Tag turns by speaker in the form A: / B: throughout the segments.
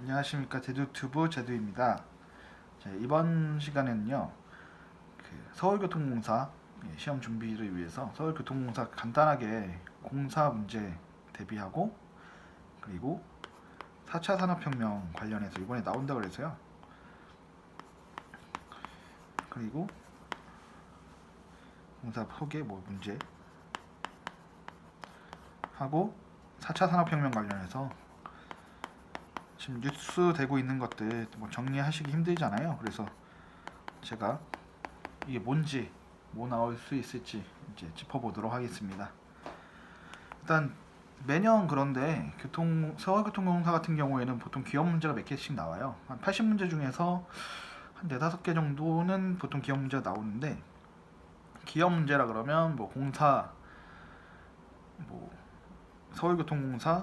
A: 안녕하십니까, 제두튜브 제두입니다. 자, 이번 시간에는요 서울교통공사 시험 준비를 위해서 서울교통공사 간단하게 공사 문제 대비하고, 그리고 4차 산업혁명 관련해서 이번에 나온다 그래서요, 그리고 공사 소개 문제 하고, 4차 산업혁명 관련해서 지금 뉴스 되고 있는 것들 정리하시기 힘들잖아요. 그래서 제가 이게 뭔지, 뭐 나올 수 있을지 이제 짚어보도록 하겠습니다. 일단 매년 그런데 서울교통공사 같은 경우에는 보통 기업 문제가 몇 개씩 나와요. 한 80문제 중에서 한 4-5개 정도는 보통 기업 문제가 나오는데, 기업 문제라 그러면 뭐 공사, 뭐 서울교통공사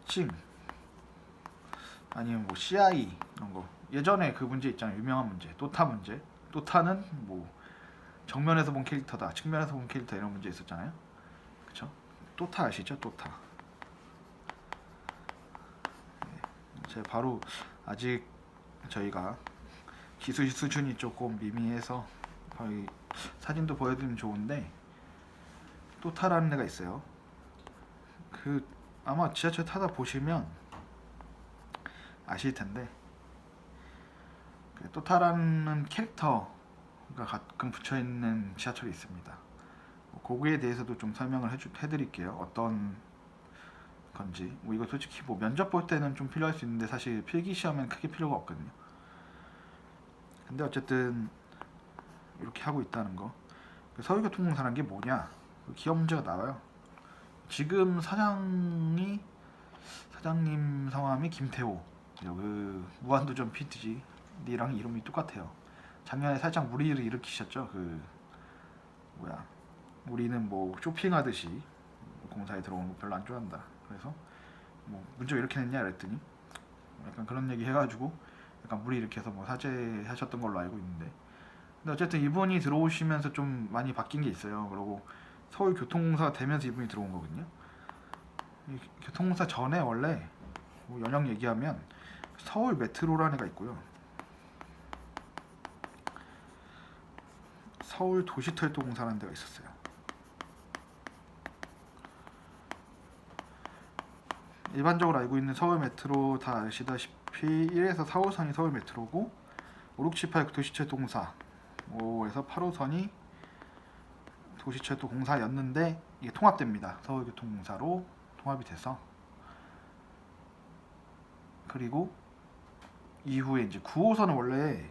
A: 특징, 아니면 뭐 CI 이런 거. 예전에 그 문제 있잖아요. 유명한 문제. 또타 문제. 또타는 뭐 정면에서 본 캐릭터다, 측면에서 본 캐릭터, 이런 문제 있었잖아요. 그쵸? 또타 아시죠? 또타. 제가 바로 아직 저희가 기술 수준이 조금 미미해서 거의 사진도 보여드리면 좋은데, 또타라는 애가 있어요. 그 아마 지하철 타다 보시면 아실 텐데, 그 또타라는 캐릭터가 가끔 붙여 있는 지하철이 있습니다. 그거에 대해서도 좀 설명을 해드릴게요. 어떤 건지. 뭐 이거 솔직히 뭐 면접 볼 때는 좀 필요할 수 있는데 사실 필기 시험엔 크게 필요가 없거든요. 근데 어쨌든 이렇게 하고 있다는 거. 서울교통공사라는 게 뭐냐? 기업 문제가 나와요. 지금 사장님 성함이 김태호. 그 무한도전 PD랑 이름이 똑같아요. 작년에 살짝 무리를 일으키셨죠. 그 뭐야, 우리는 뭐 쇼핑하듯이 공사에 들어오는 거 별로 안 좋아한다. 그래서 뭐 문제 왜 이렇게 냈냐 그랬더니 약간 그런 얘기 해가지고 약간 무리 일으켜서 뭐 사죄하셨던 걸로 알고 있는데, 근데 어쨌든 이분이 들어오시면서 좀 많이 바뀐 게 있어요. 그리고 서울교통공사가 되면서 이분이 들어온 거거든요. 이 교통공사 전에 원래 뭐 연역 얘기하면 서울 메트로라는 애가 있고요, 서울 도시철도공사라는 데가 있었어요. 일반적으로 알고 있는 서울 메트로 다 아시다시피 1에서 4호선이 서울 메트로고, 5, 6, 7, 8 도시철도공사, 5에서 8호선이 도시철도공사였는데 이게 통합됩니다. 서울교통공사로 통합이 돼서. 그리고 이후에 이제 9호선은 원래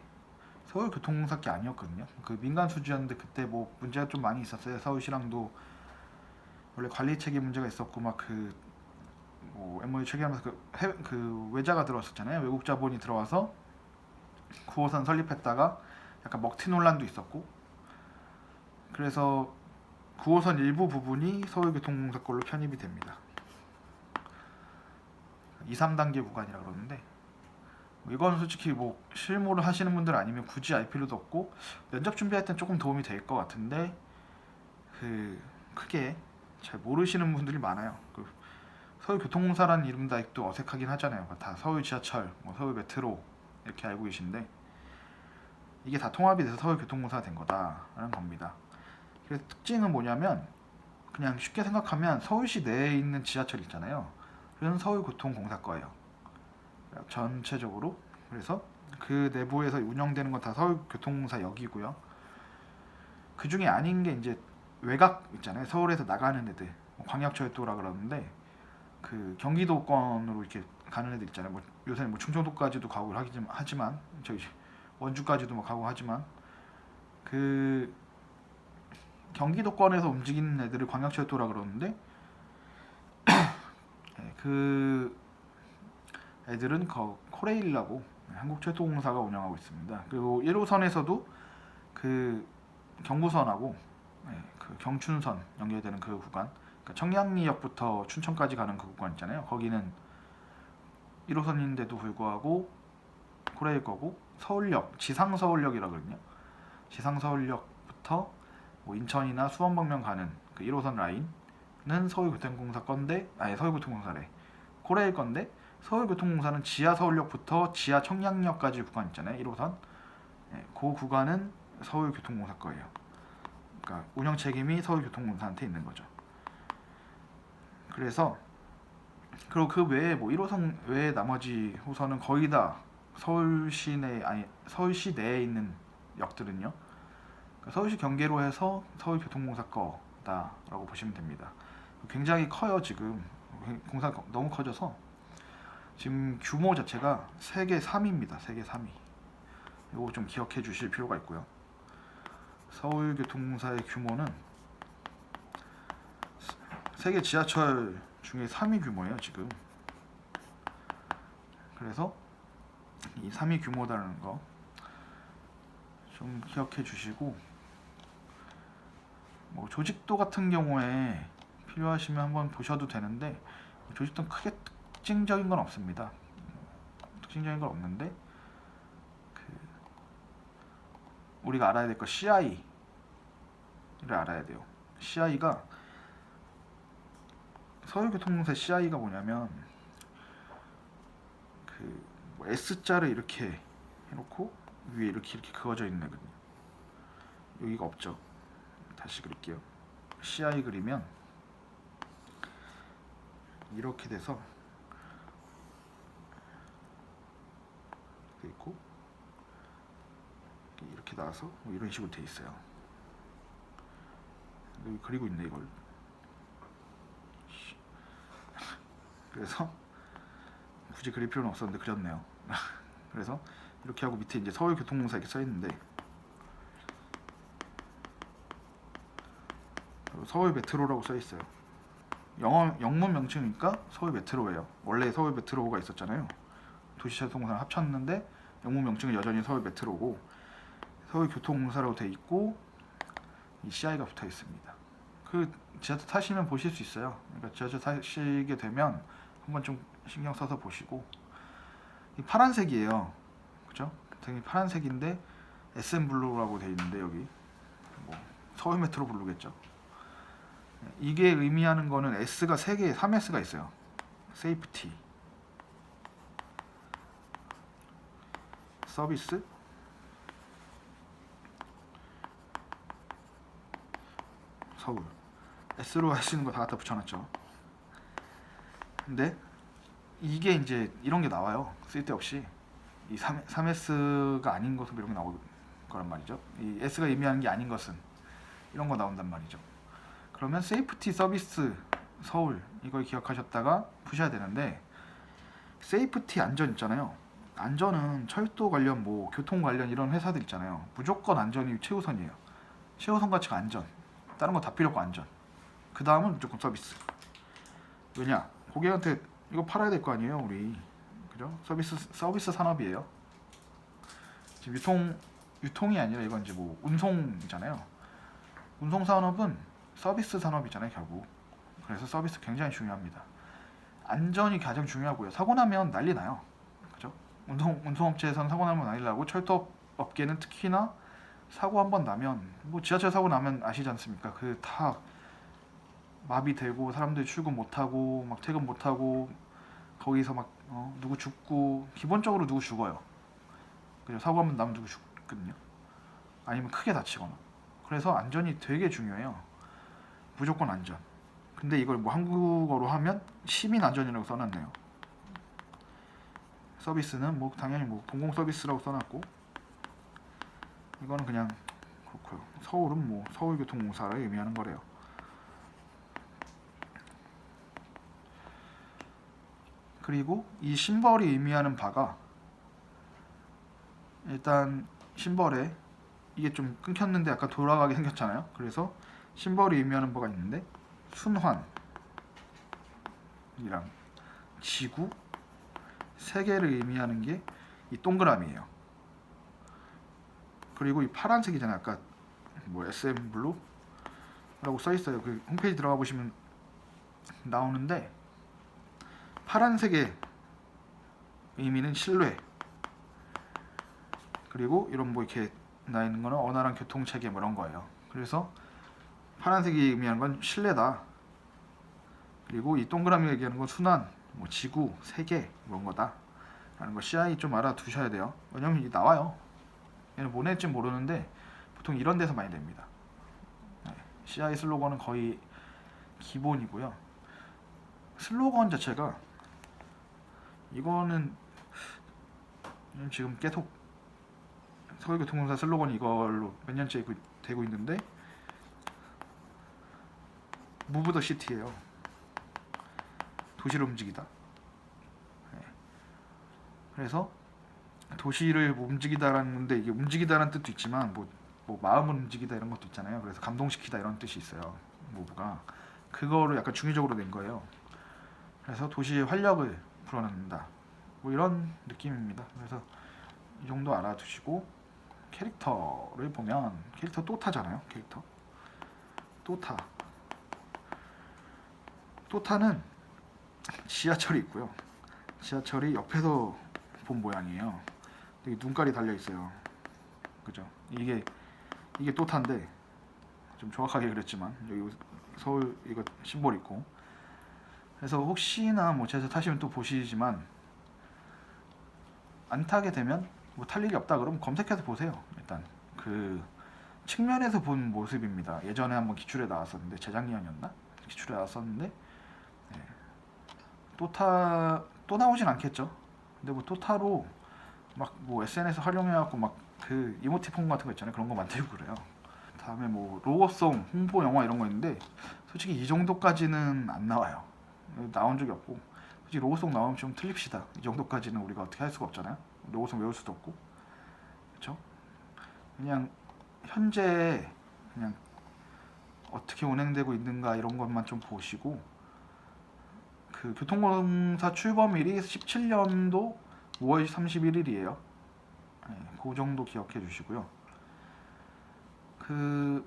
A: 서울교통공사 게 아니었거든요. 그 민간 수주였는데 그때 뭐 문제가 좀 많이 있었어요. 서울시랑도 원래 관리 체계 문제가 있었고, 막 그 뭐 MOU 체결하면서 그 외자가 들어왔었잖아요. 외국 자본이 들어와서 9호선 설립했다가 약간 먹튀 논란도 있었고, 그래서 9호선 일부 부분이 서울교통공사 걸로 편입이 됩니다. 2, 3단계 구간이라 그러는데, 이건 솔직히 뭐 실무를 하시는 분들 아니면 굳이 알 필요도 없고, 면접 준비할 땐 조금 도움이 될 것 같은데 그 크게 잘 모르시는 분들이 많아요. 그 서울교통공사라는 이름도 아직도 어색하긴 하잖아요. 다 서울 지하철, 뭐 서울 메트로 이렇게 알고 계신데, 이게 다 통합이 돼서 서울교통공사가 된 거다라는 겁니다. 그래서 특징은 뭐냐면, 그냥 쉽게 생각하면 서울시 내에 있는 지하철 있잖아요. 그건 서울교통공사 거예요, 전체적으로. 그래서 그 내부에서 운영되는 건 다 서울교통공사역이고요. 그 중에 아닌 게 이제 외곽 있잖아요. 서울에서 나가는 애들, 광역철도라 그러는데, 그 경기도권으로 이렇게 가는 애들 있잖아요. 뭐 요새는 뭐 충청도까지도 가고 하지만 저기 원주까지도 뭐 가고 하지만, 그 경기도권에서 움직이는 애들을 광역철도라 그러는데, 그 애들은 코레일라고 한국철도공사가 운영하고 있습니다. 그리고 1호선에서도 그 경부선하고 그 경춘선 연결되는 그 구간, 그러니까 청량리역부터 춘천까지 가는 그 구간 있잖아요. 거기는 1호선인데도 불구하고 코레일 거고, 서울역, 지상서울역이라고 그러거든요. 지상서울역부터 뭐 인천이나 수원 방면 가는 그 1호선 라인은 서울교통공사 건데, 아니 서울교통공사래. 고래일 건데 서울교통공사는 지하 서울역부터 지하 청량역까지 구간 있잖아요. 1호선. 예, 그 구간은 서울교통공사 거예요. 그러니까 운영 책임이 서울교통공사한테 있는 거죠. 그래서 그리고 그 외에 뭐 1호선 외에 나머지 호선은 거의 다 서울시 내에 있는 역들은요. 그러니까 서울시 경계로 해서 서울교통공사 거다라고 보시면 됩니다. 굉장히 커요 지금. 공사가 너무 커져서 지금 규모 자체가 세계 3위입니다. 세계 3위. 이거 좀 기억해 주실 필요가 있고요. 서울교통공사의 규모는 세계 지하철 중에 3위 규모예요 지금. 그래서 이 3위 규모다라는 거 좀 기억해 주시고, 뭐 조직도 같은 경우에 필요하시면 한번 보셔도 되는데, 조직도는 크게 특징적인 건 없습니다. 특징적인 건 없는데 우리가 알아야 될 거 CI를 알아야 돼요. CI가 서울교통공사 CI가 뭐냐면 뭐 S자를 이렇게 해놓고 위에 이렇게 그어져 있는 거거든요. 여기가 없죠. 다시 그릴게요. CI 그리면 이렇게 돼서 이렇게 있고 이렇게 나와서 뭐 이런 식으로 돼 있어요. 여기 그리고 있네 이걸. 그래서 굳이 그릴 필요는 없었는데 그렸네요. 그래서 이렇게 하고 밑에 이제 서울교통공사 이렇게 써 있는데, 서울 메트로라고 써 있어요. 영문 명칭이니까 서울 메트로예요. 원래 서울 메트로가 있었잖아요. 도시철도공사랑 합쳤는데 영문 명칭은 여전히 서울 메트로고 서울교통공사라고 돼 있고 이 CI가 붙어 있습니다. 그 지하철 타시면 보실 수 있어요. 그러니까 지하철 타시게 되면 한번 좀 신경 써서 보시고, 이 파란색이에요. 그죠? 되게 파란색인데 SM 블루라고 돼 있는데 여기 뭐 서울 메트로 블루겠죠. 이게 의미하는 거는 S가 3개, 3S가 있어요. 세이프티, 서비스, 서울. S로 할 수 있는 거 다 갖다 붙여놨죠. 근데 이게 이제 이런 게 나와요. 쓸데없이 이 3S가 아닌 것은 이런 게 나올 거란 말이죠. 이 S가 의미하는 게 아닌 것은 이런 거 나온단 말이죠. 그러면 세이프티 서비스 서울 이걸 기억하셨다가 푸셔야 되는데, 세이프티 안전 있잖아요. 안전은 철도 관련 뭐 교통 관련 이런 회사들 있잖아요. 무조건 안전이 최우선이에요. 최우선 가치가 안전. 다른 거 다 필요 없고 안전. 그 다음은 무조건 서비스. 왜냐? 고객한테 이거 팔아야 될 거 아니에요, 우리. 그죠? 서비스 산업이에요. 지금 유통이 아니라 이건 이제 뭐 운송이잖아요. 운송 산업은 서비스 산업이잖아요, 결국. 그래서 서비스 굉장히 중요합니다. 안전이 가장 중요하고요. 사고 나면 난리 나요. 그죠? 운송업체에서는 사고 나면 난리 나고, 철도업계는 특히나 사고 한번 나면, 뭐 지하철 사고 나면 아시지 않습니까? 그 다 마비되고 사람들이 출근 못하고 막 퇴근 못하고 거기서 막 누구 죽고, 기본적으로 누구 죽어요. 그죠? 사고 한번 나면 누구 죽거든요. 아니면 크게 다치거나. 그래서 안전이 되게 중요해요. 무조건 안전. 근데 이걸 뭐 한국어로 하면 시민 안전이라고 써놨네요. 서비스는 뭐 당연히 뭐 공공 서비스라고 써놨고, 이거는 그냥 그렇고요. 서울은 뭐 서울교통공사를 의미하는 거래요. 그리고 이 심벌이 의미하는 바가, 일단 심벌에 이게 좀 끊겼는데 약간 돌아가게 생겼잖아요. 그래서 심벌이 의미하는 바가 있는데, 순환이랑 지구 세 개를 의미하는 게 이 동그라미예요. 그리고 이 파란색이잖아요. 아까 뭐 SM 블루라고 써 있어요. 그 홈페이지 들어가 보시면 나오는데, 파란색의 의미는 신뢰. 그리고 이런 뭐 이렇게 나 있는 거는 원활한 교통 체계 뭐 이런 거예요. 그래서 파란색이 의미하는 건 신뢰다. 그리고 이 동그라미가 얘기하는 건 순환, 뭐 지구, 세계 이런 거다 라는 거 CI 좀 알아두셔야 돼요. 왜냐면 이게 나와요. 얘는 뭐 낼지 모르는데 보통 이런 데서 많이 냅니다. 네, CI 슬로건은 거의 기본이고요. 슬로건 자체가 이거는 지금 계속 서울교통공사 슬로건이 이걸로 몇 년째 되고 있는데 무브 더 시티예요. 도시를 움직이다. 네. 그래서 도시를 움직이다라는 건데 이게 움직이다라는 뜻도 있지만 뭐 마음을 움직이다 이런 것도 있잖아요. 그래서 감동시키다 이런 뜻이 있어요. 무브가 그거를 약간 중의적으로 낸 거예요. 그래서 도시의 활력을 불어넣는다. 뭐 이런 느낌입니다. 그래서 이 정도 알아두시고 캐릭터를 보면 캐릭터 또타잖아요. 캐릭터 또타는 지하철이 있고요. 지하철이 옆에서 본 모양이에요. 여기 눈깔이 달려 있어요. 그죠? 이게 또타인데 좀 정확하게 그렸지만 여기 서울 이거 심볼 있고. 그래서 혹시나 뭐 제에서 타시면 또 보시지만 안 타게 되면 뭐 탈 일이 없다 그러면 검색해서 보세요. 일단 그 측면에서 본 모습입니다. 예전에 한번 기출에 나왔었는데 재작년이었나? 기출에 나왔었는데 네. 또 나오진 않겠죠. 근데 뭐 또타로 막 뭐 SNS 활용해갖고 막 그 이모티콘 같은 거 있잖아요. 그런 거 만들고 그래요. 다음에 뭐 로고송, 홍보 영화 이런 거 있는데 솔직히 이 정도까지는 안 나와요. 나온 적이 없고 솔직히 로고송 나오면 좀 틀립시다. 이 정도까지는 우리가 어떻게 할 수가 없잖아요. 로고송 외울 수도 없고 그렇죠? 그냥 현재 그냥 어떻게 운행되고 있는가 이런 것만 좀 보시고 그 교통공사 출범일이 17년도 5월 31일이에요. 네, 그 정도 기억해 주시고요. 그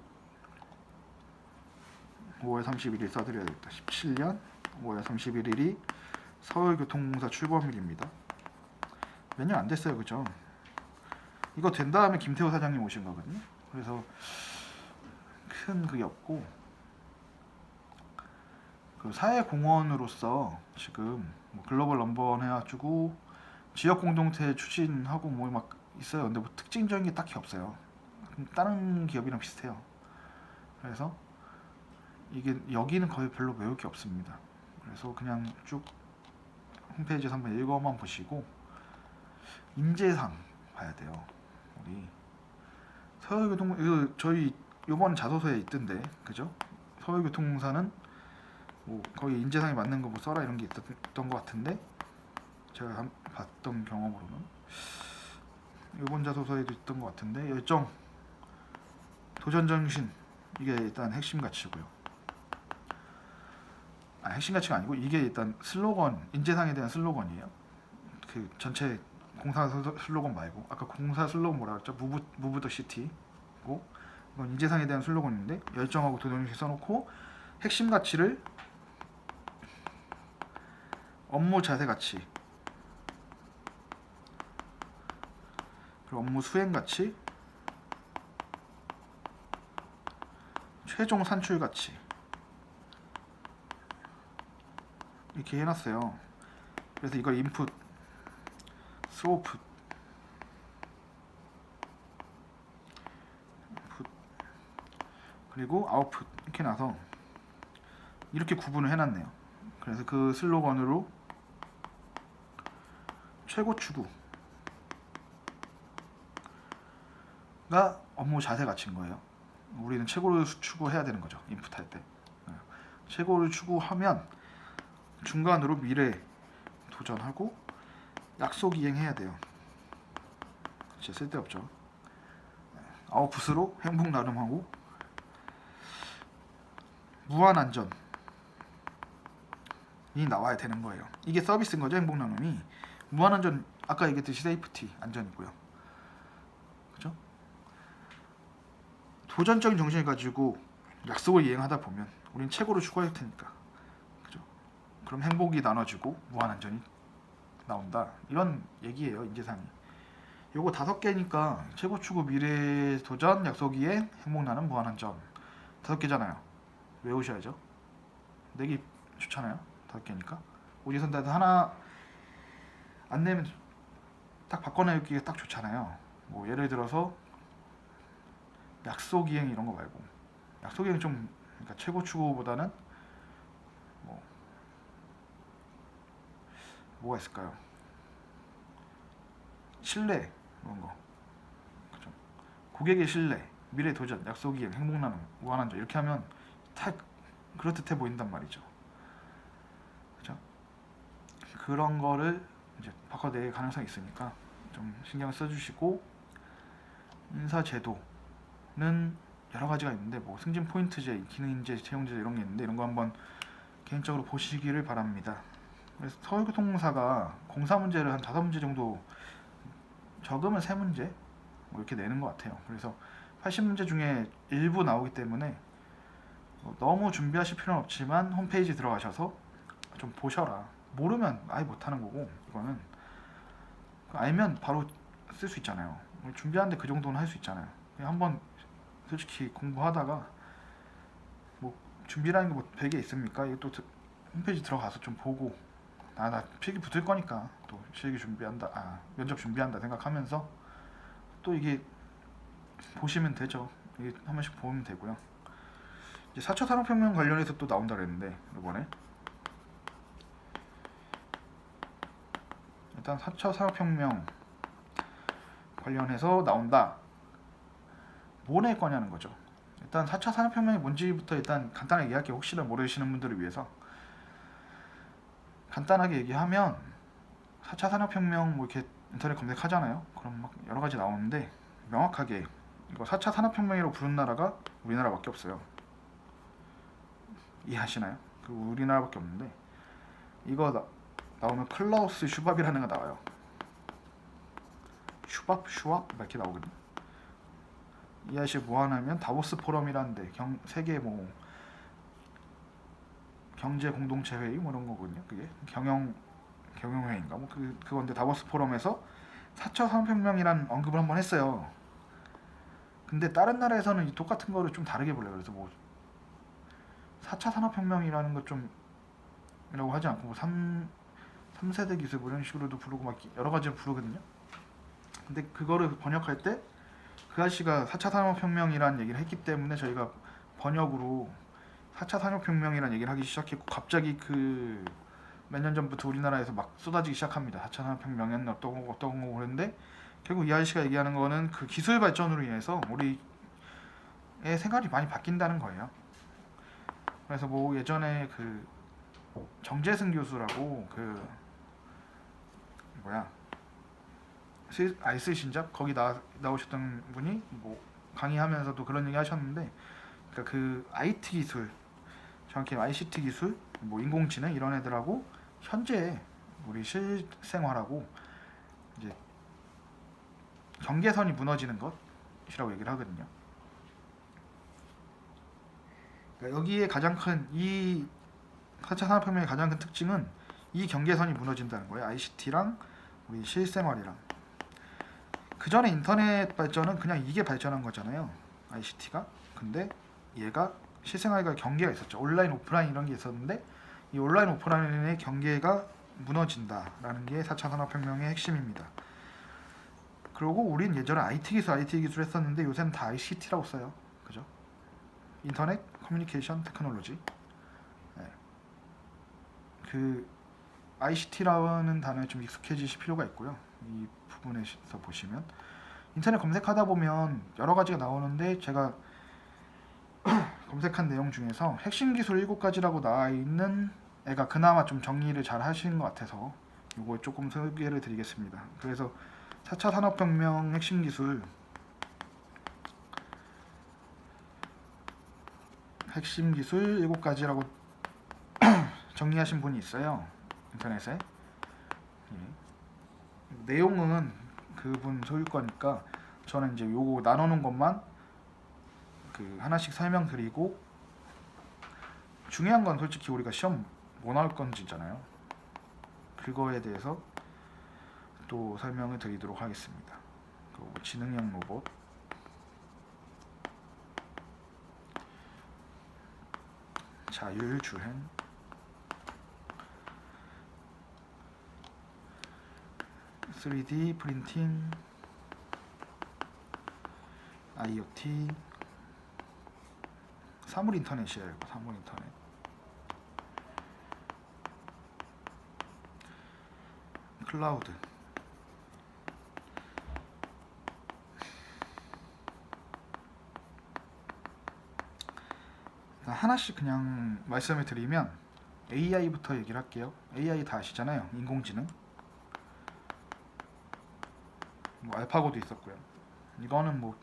A: 5월 31일 써드려야겠다. 17년 5월 31일이 서울교통공사 출범일입니다. 몇 년 안 됐어요, 그죠? 이거 된 다음에 김태호 사장님 오신 거거든요. 그래서 큰 그게 없고 그 사회공헌으로서 지금 뭐 글로벌 넘버원 해가지고 지역 공동체 추진하고 뭐 막 있어요. 근데 뭐 특징적인 게 딱히 없어요. 다른 기업이랑 비슷해요. 그래서 이게 여기는 거의 별로 외울 게 없습니다. 그래서 그냥 쭉 홈페이지에서 한번 읽어만 보시고 인재상 봐야 돼요. 우리 서울교통 이거 저희 이번 자소서에 있던데 그죠? 서울교통공사는 뭐 거의 인재상에 맞는 거 뭐 써라 이런 게 있던 것 같은데 제가 봤던 경험으로는 이번 자소서에도 있던 것 같은데 열정, 도전 정신 이게 일단 핵심 가치고요. 핵심 가치가 아니고 이게 일단 슬로건 인재상에 대한 슬로건이에요. 그 전체 공사 슬로건 말고 아까 공사 슬로건 뭐라 그랬죠? 무브 더 시티고 이건 인재상에 대한 슬로건인데 열정하고 도전 정신 써놓고 핵심 가치를 업무 자세 가치 그리고 업무 수행 가치 최종 산출 가치 이렇게 해놨어요. 그래서 이걸 인풋, 스로풋, 그리고 아웃풋 이렇게 나서 이렇게 구분을 해놨네요. 그래서 그 슬로건으로 최고 추구가 업무 자세 가치인 거예요. 우리는 최고를 추구해야 되는 거죠. 인풋할 때 최고를 추구하면 중간으로 미래 도전하고 약속 이행해야 돼요. 진짜 쓸데없죠. 아웃풋으로 행복 나눔하고 무한 안전이 나와야 되는 거예요. 이게 서비스인 거죠. 행복 나눔이 무한 안전 아까 얘기했듯이 세이프티 안전이고요. 그죠? 도전적인 정신을 가지고 약속을 이행하다 보면 우린 최고를 추구할 테니까. 그죠? 그럼 행복이 나눠지고 무한 안전이 나온다. 이런 얘기예요. 인재상이. 요거 5개니까 최고 추구 미래 도전 약속 이행 행복 나눔 무한 안전 5개잖아요. 외우셔야죠. 내기 좋잖아요. 5개니까 오지선다에서 하나 안 내면 딱 바꿔내기가 딱 좋잖아요. 뭐 예를 들어서 약속이행 이런 거 말고, 약속이행 좀 그러니까 최고 추구보다는 뭐 뭐가 있을까요? 신뢰 그런 거, 그죠? 고객의 신뢰, 미래 도전, 약속이행, 행복 나눔, 무한한 점 이렇게 하면 다 그럴듯해 보인단 말이죠. 그죠? 그런 거를 이제 바꿔낼 가능성이 있으니까 좀 신경 써주시고, 인사 제도는 여러 가지가 있는데 뭐 승진 포인트제, 기능인재, 채용제 이런 게 있는데 이런 거 한번 개인적으로 보시기를 바랍니다. 그래서 서울교통공사가 공사 문제를 한 5문제 정도, 적으면 3문제 뭐 이렇게 내는 것 같아요. 그래서 80문제 중에 일부 나오기 때문에 너무 준비하실 필요는 없지만 홈페이지 들어가셔서 좀 보셔라. 모르면 아예 못하는 거고, 이거는 알면 바로 쓸 수 있잖아요. 준비하는데 그 정도는 할 수 있잖아요. 그냥 한번 솔직히 공부하다가 뭐 준비라는 게 뭐 별게 있습니까? 이거 또 홈페이지 들어가서 좀 보고, 나 필기 붙을 거니까 또 실기 준비한다, 면접 준비한다 생각하면서 또 이게 보시면 되죠. 이게 한 번씩 보면 되고요. 이제 4차 산업혁명 관련해서 또 나온다 그랬는데, 이번에 일단 4차 산업혁명 관련해서 나온다. 뭐 낼 거냐는 거죠. 일단 4차 산업혁명이 뭔지부터 일단 간단하게 얘기할게요. 혹시나 모르시는 분들을 위해서. 간단하게 얘기하면 4차 산업혁명 뭐 이렇게 인터넷 검색하잖아요. 그럼 막 여러 가지 나오는데, 명확하게 이거 4차 산업혁명이라고 부른 나라가 우리나라밖에 없어요. 이해하시나요? 그 우리나라밖에 없는데, 이거 나오면 클라우스 슈밥이라는 거 나와요. 슈밥 이렇게 나오거든요. 이 아저씨 뭐 하냐면 다보스 포럼이라는데 세계 뭐 경제 공동체 회의 뭐 이런 거거든요. 그게 경영회의인가 뭐 그건데, 다보스 포럼에서 4차 산업혁명이라는 언급을 한번 했어요. 근데 다른 나라에서는 이 똑같은 거를 좀 다르게 불러요. 그래서 뭐 4차 산업혁명이라는 것 좀 이라고 하지 않고 뭐 3세대 기술 뭐 이런 식으로도 부르고 막 여러 가지로 부르거든요. 근데 그거를 번역할 때 그 아저씨가 4차 산업혁명이라는 얘기를 했기 때문에 저희가 번역으로 4차 산업혁명이라는 얘기를 하기 시작했고, 갑자기 그 몇 년 전부터 우리나라에서 막 쏟아지기 시작합니다. 4차 산업혁명은 어떤 거고 그랬는데, 결국 이 아저씨가 얘기하는 거는 그 기술 발전으로 인해서 우리의 생활이 많이 바뀐다는 거예요. 그래서 뭐 예전에 그 정재승 교수라고 그 뭐야 아이스 신잡 거기 나오셨던 분이 뭐 강의하면서도 그런 얘기 하셨는데, 그러니까 그 IT 기술, 정확히 ICT 기술, 뭐 인공지능 이런 애들하고 현재 우리 실생활하고 이제 경계선이 무너지는 것이라고 얘기를 하거든요. 그러니까 여기에 가장 큰 이 4차 산업혁명의 가장 큰 특징은 이 경계선이 무너진다는 거예요. ICT랑 우리 실생활이랑. 그 전에 인터넷 발전은 그냥 이게 발전한 거잖아요. ICT가. 근데 얘가 실생활과 경계가 있었죠. 온라인, 오프라인 이런 게 있었는데, 이 온라인, 오프라인의 경계가 무너진다라는 게 4차 산업혁명의 핵심입니다. 그리고 우린 예전에 IT 기술 했었는데 요새는 다 ICT라고 써요. 그죠? 인터넷 커뮤니케이션 테크놀로지. 네. 그 ICT라는 단어에 좀 익숙해지실 필요가 있고요. 이 부분에서 보시면 인터넷 검색하다 보면 여러 가지가 나오는데, 제가 검색한 내용 중에서 핵심 기술 7가지라고 나와 있는 애가 그나마 좀 정리를 잘 하시는 것 같아서 이거 조금 소개를 드리겠습니다. 그래서 4차 산업혁명 핵심 기술 7가지라고 정리하신 분이 있어요. 인터넷에. 예. 내용은 그분 소유 거니까 저는 이제 요거 나눠놓은 것만 그 하나씩 설명드리고, 중요한 건 솔직히 우리가 시험 뭐 나올 건지잖아요. 그거에 대해서 또 설명을 드리도록 하겠습니다. 그리고 지능형 로봇, 자율주행, 3D 프린팅, IoT, 사물 인터넷이에요. 사물 인터넷. 클라우드. 하나씩 그냥 말씀을 드리면 AI부터 얘기를 할게요. AI 다 아시잖아요. 인공지능. 뭐 알파고도 있었고요. 이거는 뭐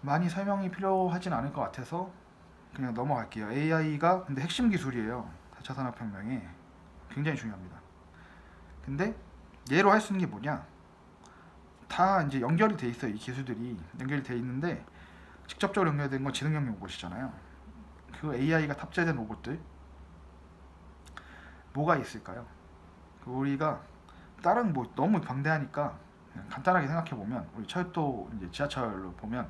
A: 많이 설명이 필요하진 않을 것 같아서 그냥 넘어갈게요. AI가 근데 핵심 기술이에요. 4차 산업혁명에 굉장히 중요합니다. 근데 얘로 할 수 있는 게 뭐냐? 다 이제 연결이 돼 있어요. 이 기술들이 연결이 돼 있는데 직접적으로 연결된 건 지능형 로봇이잖아요. 그 AI가 탑재된 로봇들 뭐가 있을까요? 우리가 다른 뭐 너무 방대하니까 그냥 간단하게 생각해 보면 우리 철도 이제 지하철로 보면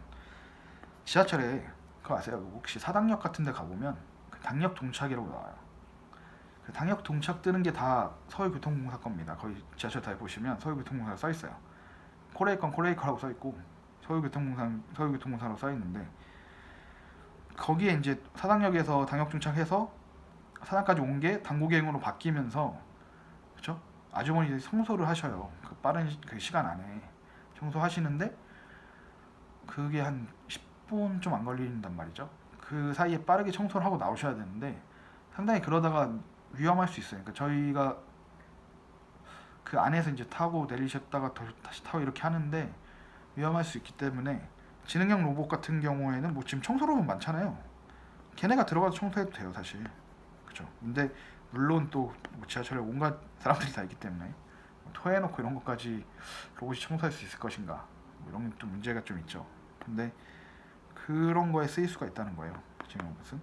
A: 지하철에 그거 아세요? 혹시 사당역 같은 데 가보면 그 당역 동착이라고 나와요. 그 당역 동착 뜨는 게 다 서울교통공사 겁니다. 거의 지하철 다 보시면 서울교통공사 써 있어요. 코레일 건 코레일커라고 써 있고 서울교통공사라고 써 있는데 거기에 이제 사당역에서 당역 중착해서 사당까지 온 게 당구갱으로 바뀌면서 그렇죠? 아주머니들이 청소를 하셔요. 그 빠른 그 시간 안에 청소하시는데 그게 한 10분 좀 안 걸린단 말이죠. 그 사이에 빠르게 청소를 하고 나오셔야 되는데 상당히 그러다가 위험할 수 있어요. 그러니까 저희가 그 안에서 이제 타고 내리셨다가 다시 타고 이렇게 하는데 위험할 수 있기 때문에 지능형 로봇 같은 경우에는 뭐 지금 청소 로봇 많잖아요. 걔네가 들어가서 청소해도 돼요, 사실. 그죠? 근데 물론 또뭐 지하철에 온갖 사람들이 다 있기 때문에 토해놓고 이런 것까지 로봇이 청소할 수 있을 것인가? 뭐 이런 게 또 문제가 좀 있죠. 근데 그런 거에 쓰일 수가 있다는 거예요. 지금 무슨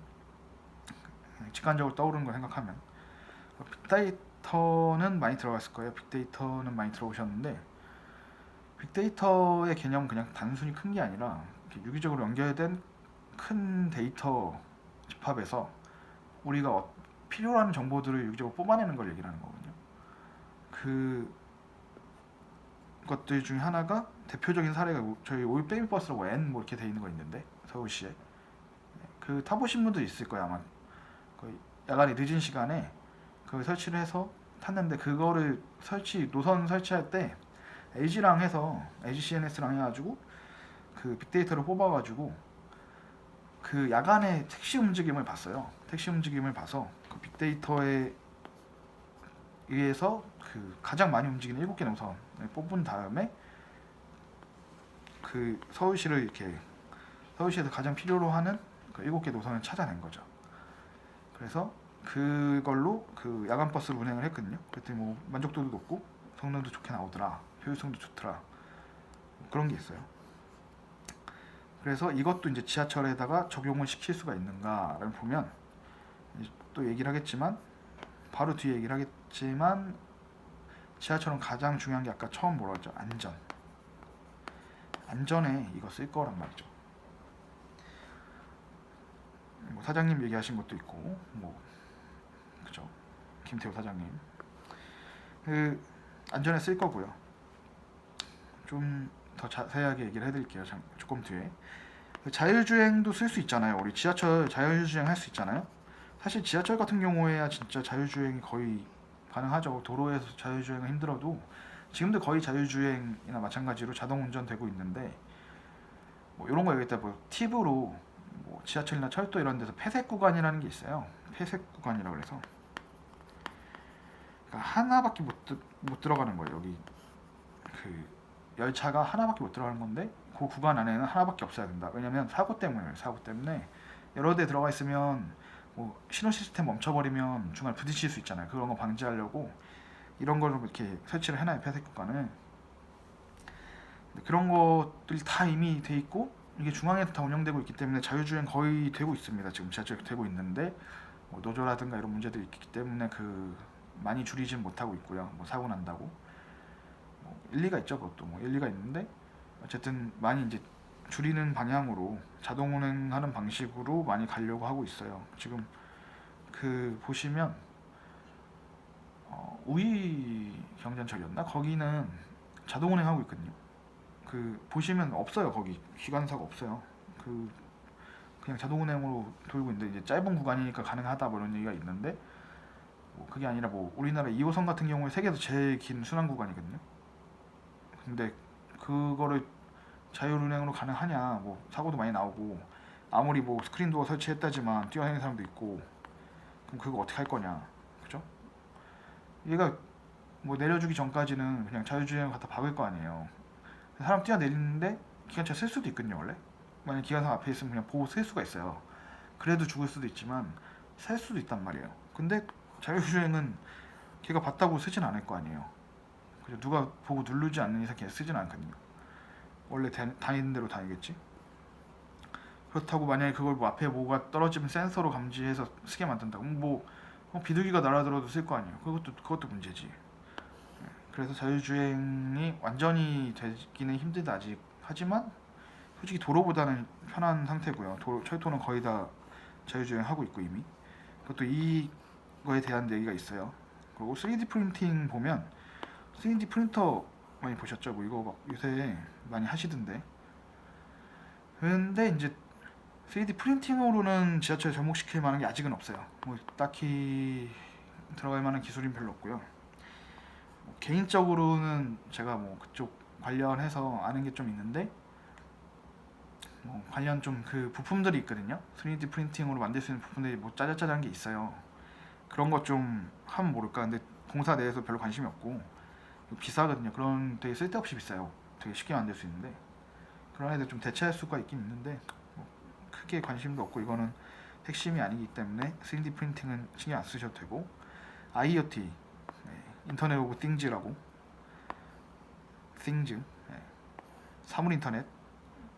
A: 직관적으로 떠오르는 걸 생각하면 빅데이터는 많이 들어갔을 거예요. 빅데이터는 많이 들어오셨는데 빅데이터의 개념은 그냥 단순히 큰 게 아니라 유기적으로 연결된 큰 데이터 집합에서 우리가 필요한 정보들을 유기적으로 뽑아내는 걸 얘기하는 거거든요. 그 것들 중에 하나가 대표적인 사례가 저희 오일 베이비버스라고 N 뭐 이렇게 돼 있는 거 있는데 서울시에 그 타보신 분도 있을 거야 아마. 거의 야간에 늦은 시간에 그 설치를 해서 탔는데 그거를 노선 설치할 때 LG랑 해서 LG CNS랑 해가지고 그 빅데이터를 뽑아가지고 그 야간에 택시 움직임을 봤어요. 택시 움직임을 봐서 그 빅데이터에 의해서 그 가장 많이 움직이는 7개 노선을 뽑은 다음에 그 서울시에서 가장 필요로 하는 그 7개 노선을 찾아낸 거죠. 그래서 그걸로 그 야간 버스를 운행을 했거든요. 그랬더니 뭐 만족도도 높고 성능도 좋게 나오더라, 효율성도 좋더라, 그런 게 있어요. 그래서 이것도 이제 지하철에다가 적용을 시킬 수가 있는가를 보면 또 얘기를 하겠지만 바로 뒤에 얘기를 하겠지만 지하철은 가장 중요한 게 아까 처음 뭐라 했죠? 안전에 이거 쓸 거란 말이죠. 뭐 사장님 얘기하신 것도 있고 뭐 그죠? 김태우 사장님 그 안전에 쓸 거고요. 좀 더 자세하게 얘기를 해드릴게요. 조금 뒤에. 자율주행도 쓸 수 있잖아요. 우리 지하철 자율주행 할 수 있잖아요. 사실 지하철 같은 경우에야 진짜 자율주행이 거의 가능하죠. 도로에서 자율주행은 힘들어도 지금도 거의 자율주행이나 마찬가지로 자동운전 되고 있는데 뭐 이런 거 얘기했다 뭐 팁으로 뭐 지하철이나 철도 이런 데서 폐색 구간이라는 게 있어요. 폐색 구간이라고 그래서 그러니까 하나밖에 못 들어가는 거예요. 여기 그 열차가 하나밖에 못 들어가는 건데 그 구간 안에는 하나밖에 없어야 된다. 왜냐면 사고 때문에 여러 대 들어가 있으면 뭐 신호 시스템 멈춰버리면 중간에 부딪힐 수 있잖아요. 그런 거 방지하려고 이런 걸로 이렇게 설치를 해놔요. 폐색 구간을. 그런 것들이 다 이미 돼 있고 이게 중앙에서 다 운영되고 있기 때문에 자율주행 거의 되고 있습니다. 지금 지하철 되고 있는데 뭐 노조라든가 이런 문제들이 있기 때문에 그 많이 줄이진 못하고 있고요. 뭐 사고 난다고 뭐 일리가 있죠. 그것도 뭐 일리가 있는데 어쨌든 많이 이제 줄이는 방향으로 자동 운행하는 방식으로 많이 가려고 하고 있어요. 지금 그 보시면 우이 경전철이었나? 거기는 자동 운행하고 있거든요. 그 보시면 없어요. 거기 기관사가 없어요. 그 그냥 자동 운행으로 돌고 있는데 이제 짧은 구간이니까 가능하다 뭐 이런 얘기가 있는데 뭐 그게 아니라 뭐 우리나라 2호선 같은 경우에 세계에서 제일 긴 순환 구간이거든요. 근데 그거를 자율운행으로 가능하냐? 뭐 사고도 많이 나오고 아무리 뭐 스크린 도어 설치했다지만 뛰어다니는 사람도 있고 그럼 그거 어떻게 할 거냐? 그죠? 얘가 뭐 내려주기 전까지는 그냥 자율주행 갖다 박을 거 아니에요. 사람 뛰어내리는데 기관차 쓸 수도 있거든요 원래. 만약 기관차 앞에 있으면 그냥 보고 쓸 수가 있어요. 그래도 죽을 수도 있지만 살 수도 있단 말이에요. 근데 자율주행은 걔가 봤다고 쓰진 않을 거 아니에요. 그죠? 누가 보고 누르지 않는 이상 걔 쓰진 않거든요. 원래 다니는 대로 다니겠지. 그렇다고 만약에 그걸 뭐 앞에 뭐가 떨어지면 센서로 감지해서 쓰게 만든다고 뭐 비둘기가 날아들어도 쓸 거 아니에요. 그것도 문제지. 그래서 자율주행이 완전히 되기는 힘들다 아직. 하지만 솔직히 도로보다는 편한 상태고요. 철도는 거의 다 자율주행 하고 있고 이미. 그것도 이거에 대한 얘기가 있어요. 그리고 3D 프린팅 보면 3D 프린터 많이 보셨죠? 뭐 이거 막 요새 많이 하시던데. 근데 이제 3D 프린팅으로는 지하철 접목시킬 만한 게 아직은 없어요. 뭐 딱히 들어갈 만한 기술은 별로 없고요. 뭐 개인적으로는 제가 뭐 그쪽 관련해서 아는 게 좀 있는데 뭐 관련 좀 그 부품들이 있거든요. 3D 프린팅으로 만들 수 있는 부품들이 뭐 짜잘짜잘한 게 있어요. 그런 것 좀 하면 모를까. 근데 공사 내에서 별로 관심이 없고 비싸거든요. 그런 되게 쓸데없이 비싸요. 되게 쉽게 만들 수 있는데 그런 애들 좀 대체할 수가 있긴 있는데 뭐 크게 관심도 없고 이거는 핵심이 아니기 때문에 3D 프린팅은 신경 안 쓰셔도 되고 IoT 인터넷 오브 띵즈라고 띵즈 사물 인터넷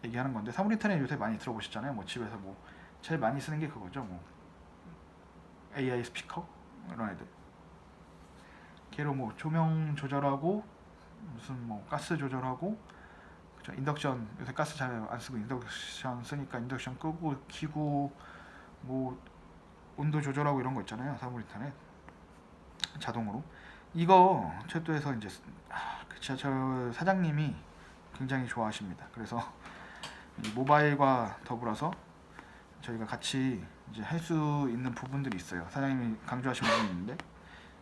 A: 얘기하는 건데 사물 인터넷 요새 많이 들어보셨잖아요. 뭐 집에서 뭐 제일 많이 쓰는 게 그거죠. 뭐 AI 스피커 이런 애들 걔로 뭐 조명 조절하고 무슨 뭐 가스 조절하고 그쵸? 인덕션 요새 가스 잘 안 쓰고 인덕션 쓰니까 인덕션 끄고 키고 뭐 온도 조절하고 이런 거 있잖아요. 사물 인터넷 자동으로 이거 철도에서 이제 그 지하철 사장님이 굉장히 좋아하십니다. 그래서 이 모바일과 더불어서 저희가 같이 이제 할 수 있는 부분들이 있어요. 사장님이 강조하신 부분이 있는데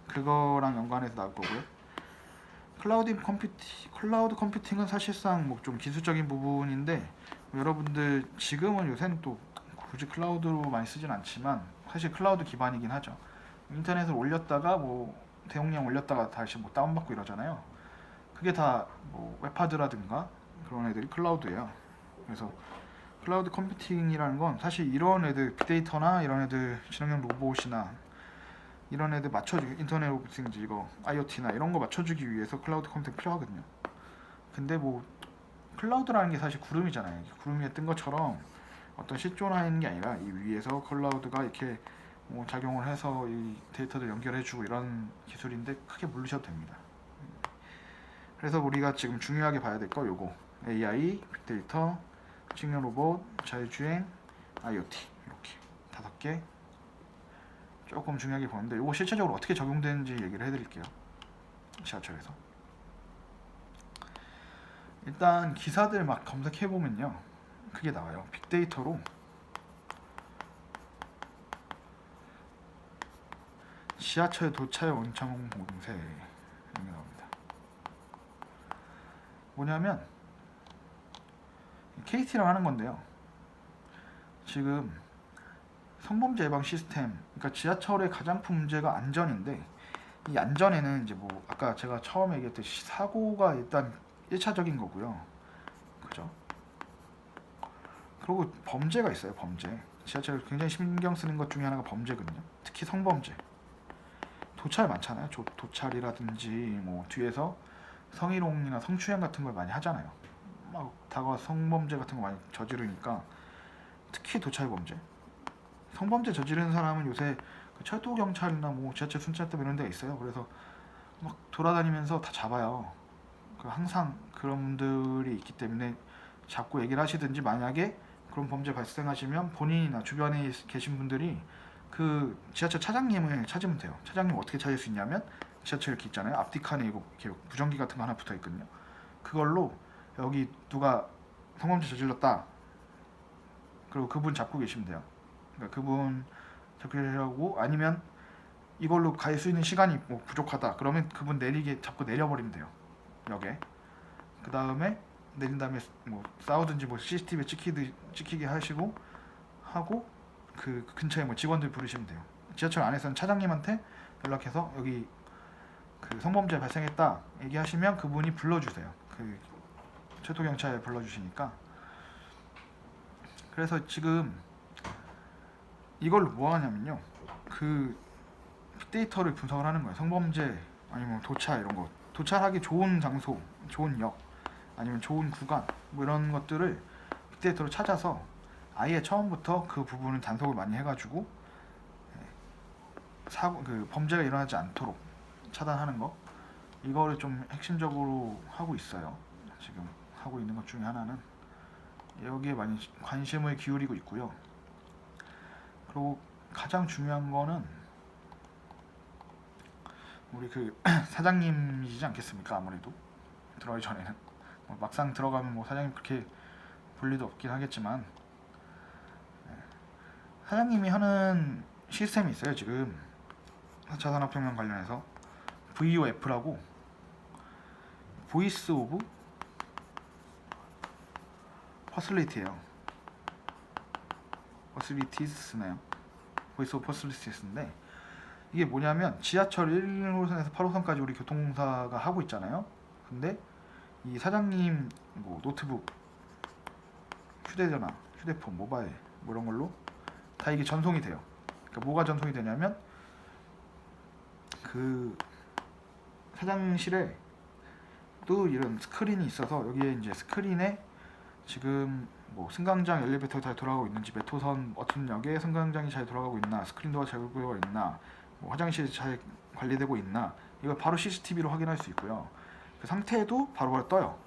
A: 그거랑 연관해서 나올 거고요. 클라우드 컴퓨팅은 사실상 뭐 좀 기술적인 부분인데 여러분들 지금은 요새는 또 굳이 클라우드로 많이 쓰진 않지만 사실 클라우드 기반이긴 하죠. 인터넷을 올렸다가 뭐 대용량 올렸다가 다시 뭐 다운받고 이러잖아요. 그게 다 뭐 웹하드라든가 그런 애들이 클라우드예요. 그래서 클라우드 컴퓨팅이라는 건 사실 이런 애들 빅데이터나 이런 애들 지능형 로봇이나 이런 애들 맞춰주기 인터넷 오브 띵즈 이거 IoT나 이런 거 맞춰주기 위해서 클라우드 컴퓨팅 필요하거든요. 근데 뭐 클라우드라는 게 사실 구름이잖아요. 구름 위에 뜬 것처럼 어떤 실존화하는 게 아니라 이 위에서 클라우드가 이렇게 뭐 작용을 해서 이 데이터를 연결해주고 이런 기술인데 크게 모르셔도 됩니다. 그래서 우리가 지금 중요하게 봐야 될 거 요거 AI, 빅데이터, 직능 로봇, 자율주행, IoT 이렇게 5개 조금 중요하게 보는데 이거 실제적으로 어떻게 적용되는지 얘기를 해드릴게요. 지하철에서 일단 기사들 막 검색해보면요 그게 나와요. 빅데이터로 지하철 도착 원청 봉쇄 이런 게 나옵니다. 뭐냐면 KT랑 하는 건데요. 지금 성범죄 예방 시스템, 그러니까 지하철의 가장 큰 문제가 안전인데 이 안전에는 이제 뭐 아까 제가 처음에 얘기했듯이 사고가 일단 1차적인 거고요. 그죠? 그리고 범죄가 있어요. 범죄. 지하철 굉장히 신경 쓰는 것 중에 하나가 범죄거든요. 특히 성범죄. 도찰 많잖아요. 도찰이라든지 뭐 뒤에서 성희롱이나 성추행 같은 걸 많이 하잖아요. 막 다가 성범죄 같은 거 많이 저지르니까 특히 도찰 범죄. 성범죄 저지르는 사람은 요새 그 철도 경찰이나 뭐 지하철 순찰대 이런 데가 있어요. 그래서 막 돌아다니면서 다 잡아요. 그 항상 그런 분들이 있기 때문에 잡고 얘기를 하시든지 만약에 그런 범죄 발생하시면 본인이나 주변에 계신 분들이 그 지하철 차장님을 찾으면 돼요. 차장님 어떻게 찾을 수 있냐면 지하철 이렇게 있잖아요. 앞뒤 칸에 이거 이렇게 무전기 같은 거 하나 붙어 있거든요. 그걸로 여기 누가 성범죄 저질렀다. 그리고 그분 잡고 계시면 돼요. 그러니까 그분 잡히려고 아니면 이걸로 갈 수 있는 시간이 뭐 부족하다. 그러면 그분 내리게 잡고 내려버리면 돼요. 역에. 그 다음에 내린 다음에 뭐 싸우든지 뭐 CCTV에 찍히게 하시고 하고 그 근처에 뭐 직원들 부르시면 돼요. 지하철 안에서는 차장님한테 연락해서 여기 그 성범죄 발생했다 얘기하시면 그분이 불러주세요. 그 철도경찰 불러주시니까. 그래서 지금 이걸로 뭐 하냐면요. 그 빅데이터를 분석을 하는 거예요. 성범죄 아니면 도찰 이런 거. 도찰하기 좋은 장소, 좋은 역, 아니면 좋은 구간 뭐 이런 것들을 빅데이터로 찾아서 아예 처음부터 그 부분을 단속을 많이 해가지고 사고 그 범죄가 일어나지 않도록 차단하는 거 이거를 좀 핵심적으로 하고 있어요. 지금 하고 있는 것 중에 하나는 여기에 많이 관심을 기울이고 있고요. 그리고 가장 중요한 거는 우리 그 사장님이지 않겠습니까? 아무래도 들어가기 전에는 뭐 막상 들어가면 뭐 사장님 그렇게 볼 일도 없긴 하겠지만 사장님이 하는 시스템이 있어요. 지금 4차 산업혁명 관련해서 VOF라고 보이스 오브 퍼슬리티예요. 퍼슬리티스네요. 보이스 오브 퍼슬리티스인데 이게 뭐냐면 지하철 1호선에서 8호선까지 우리 교통공사가 하고 있잖아요. 근데 이 사장님 뭐 노트북, 휴대전화, 휴대폰, 모바일 뭐 이런 걸로 다 이게 전송이 돼요. 그러니까 뭐가 전송이 되냐면 그 사장실에 또 이런 스크린이 있어서 여기에 이제 스크린에 지금 뭐 승강장 엘리베이터 잘 돌아가고 있는지, 메토선 어떤 역에 승강장이 잘 돌아가고 있나, 스크린도어가 잘 돌아가고 있나, 뭐 화장실이 잘 관리되고 있나, 이걸 바로 CCTV로 확인할 수 있고요. 그 상태도 바로바로 떠요.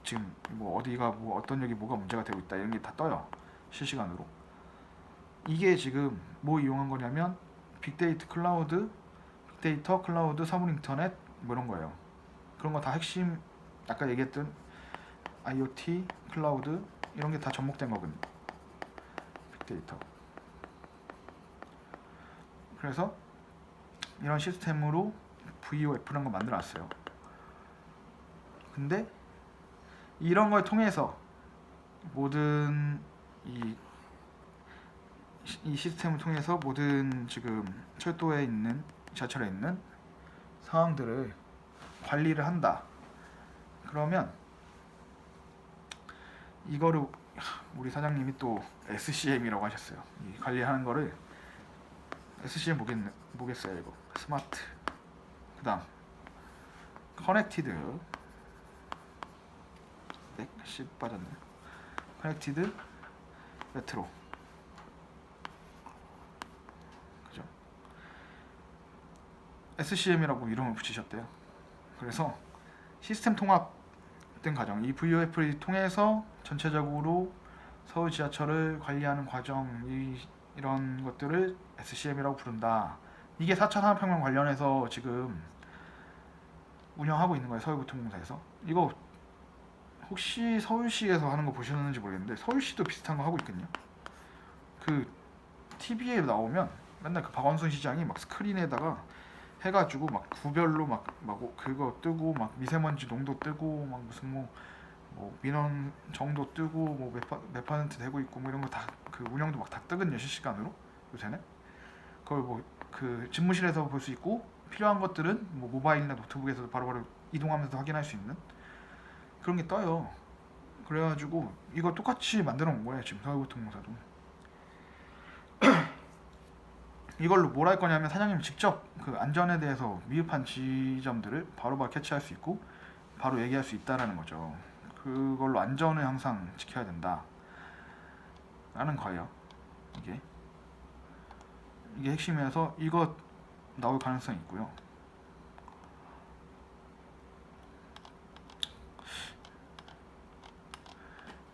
A: 지금 뭐 어디가 뭐 어떤 역이 뭐가 문제가 되고 있다 이런 게 다 떠요. 실시간으로. 이게 지금 뭐 이용한 거냐면 빅데이터, 클라우드, 사물 인터넷 뭐 이런 거예요. 그런 거 다 핵심 아까 얘기했던 IoT, 클라우드 이런 게 다 접목된 거거든요. 빅데이터. 그래서 이런 시스템으로 VOF라는 걸 만들어놨어요. 근데 이런 걸 통해서 모든 이 시스템을 통해서 모든 지금 철도에 있는 지하철에 있는 상황들을 관리를 한다. 그러면 이거를 우리 사장님이 또 SCM이라고 하셨어요. 이 관리하는 거를 SCM 보겠어요 이거. 스마트. 그다음 커넥티드. 네, C 빠졌네. 커넥티드 메트로. 그죠? SCM이라고 이름을 붙이셨대요. 그래서 시스템 통합된 과정, 이 VOF를 통해서 전체적으로 서울 지하철을 관리하는 과정, 이런 것들을 SCM이라고 부른다. 이게 4차 산업혁명 관련해서 지금 운영하고 있는 거예요. 서울교통공사에서. 이거 혹시 서울시에서 하는 거 보셨는지 모르겠는데 서울시도 비슷한 거 하고 있거든요. 그 TV에 나오면 맨날 그 박원순 시장이 막 스크린에다가 해가지고 막 구별로 막 그거 뜨고 막 미세먼지 농도 뜨고 막 무슨 뭐 민원 정도 뜨고 뭐 몇 퍼센트 되고 있고 뭐 이런 거 다 그 운영도 막 다 뜨거든요. 실시간으로 요새는. 그걸 뭐 그 집무실에서 볼 수 있고 필요한 것들은 뭐 모바일이나 노트북에서도 바로바로 이동하면서 확인할 수 있는 그런 게 떠요. 그래가지고 이거 똑같이 만들어 놓은 거예요. 지금 서울교통공사도. 이걸로 뭘 할 거냐면 사장님 직접 그 안전에 대해서 미흡한 지점들을 바로바로 캐치할 수 있고 바로 얘기할 수 있다라는 거죠. 그걸로 안전을 항상 지켜야 된다 라는 거예요. 이게 핵심이어서 이거 나올 가능성이 있고요.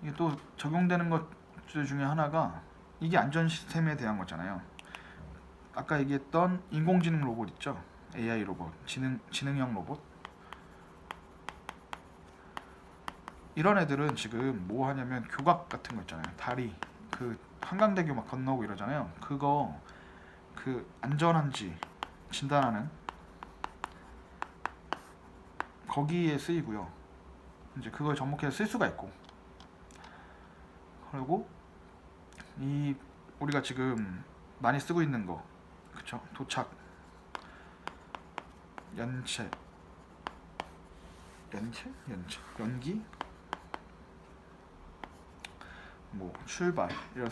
A: 이게 또 적용되는 것들 중에 하나가 이게 안전 시스템에 대한 거잖아요. 아까 얘기했던 인공지능 로봇 있죠. AI 로봇, 지능형 로봇. 이런 애들은 지금 뭐 하냐면 교각 같은 거 있잖아요. 다리 그 한강대교 막 건너고 이러잖아요. 그거 그 안전한지 진단하는 거기에 쓰이고요. 이제 그걸 접목해서 쓸 수가 있고, 그리고 이 우리가 지금 많이 쓰고 있는 거, 그쵸? 도착, 연체, 연기, 뭐 출발 이런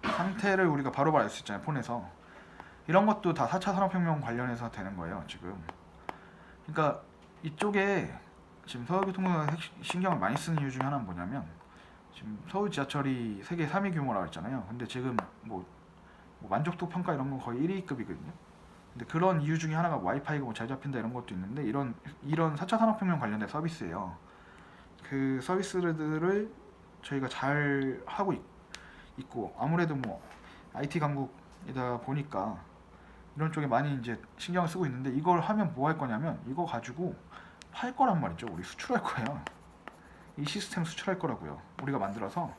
A: 상태를 우리가 바로바로 알 수 있잖아요, 폰에서. 이런 것도 다 4차 산업혁명 관련해서 되는 거예요, 지금. 그러니까 이쪽에 지금 서울교통공사가 신경을 많이 쓰는 이유 중에 하나는 뭐냐면, 지금 서울 지하철이 세계 3위 규모라고 했잖아요. 근데 지금 뭐 만족도 평가 이런 건 거의 1위급이거든요. 근데 그런 이유 중에 하나가 와이파이가 뭐 잘 잡힌다 이런 것도 있는데, 이런 4차 산업혁명 관련된 서비스예요. 그 서비스들을 저희가 잘 하고 있고, 아무래도 뭐 IT 강국이다 보니까 이런 쪽에 많이 이제 신경을 쓰고 있는데, 이걸 하면 뭐 할 거냐면 이거 가지고 팔 거란 말이죠. 우리 수출할 거예요. 이 시스템 수출할 거라고요. 우리가 만들어서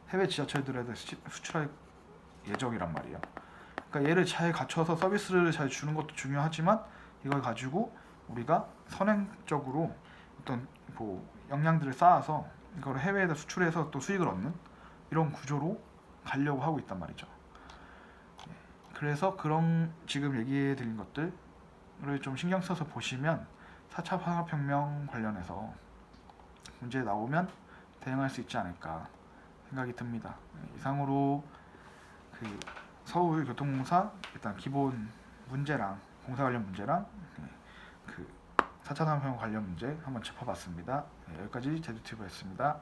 A: 해외 지하철들에도 수출할 예정이란 말이에요. 그러니까 얘를 잘 갖춰서 서비스를 잘 주는 것도 중요하지만, 이걸 가지고 우리가 선행적으로 어떤 뭐 역량들을 쌓아서 이걸 해외에다 수출해서 또 수익을 얻는 이런 구조로 가려고 하고 있단 말이죠. 그래서 그런 지금 얘기해 드린 것들을 좀 신경 써서 보시면 4차 산업혁명 관련해서 문제 나오면 대응할 수 있지 않을까 생각이 듭니다. 이상으로 그 서울교통공사 일단 기본 문제랑 공사 관련 문제랑 그 4차 산업혁명 관련 문제 한번 짚어봤습니다. 여기까지 제주튜브였습니다.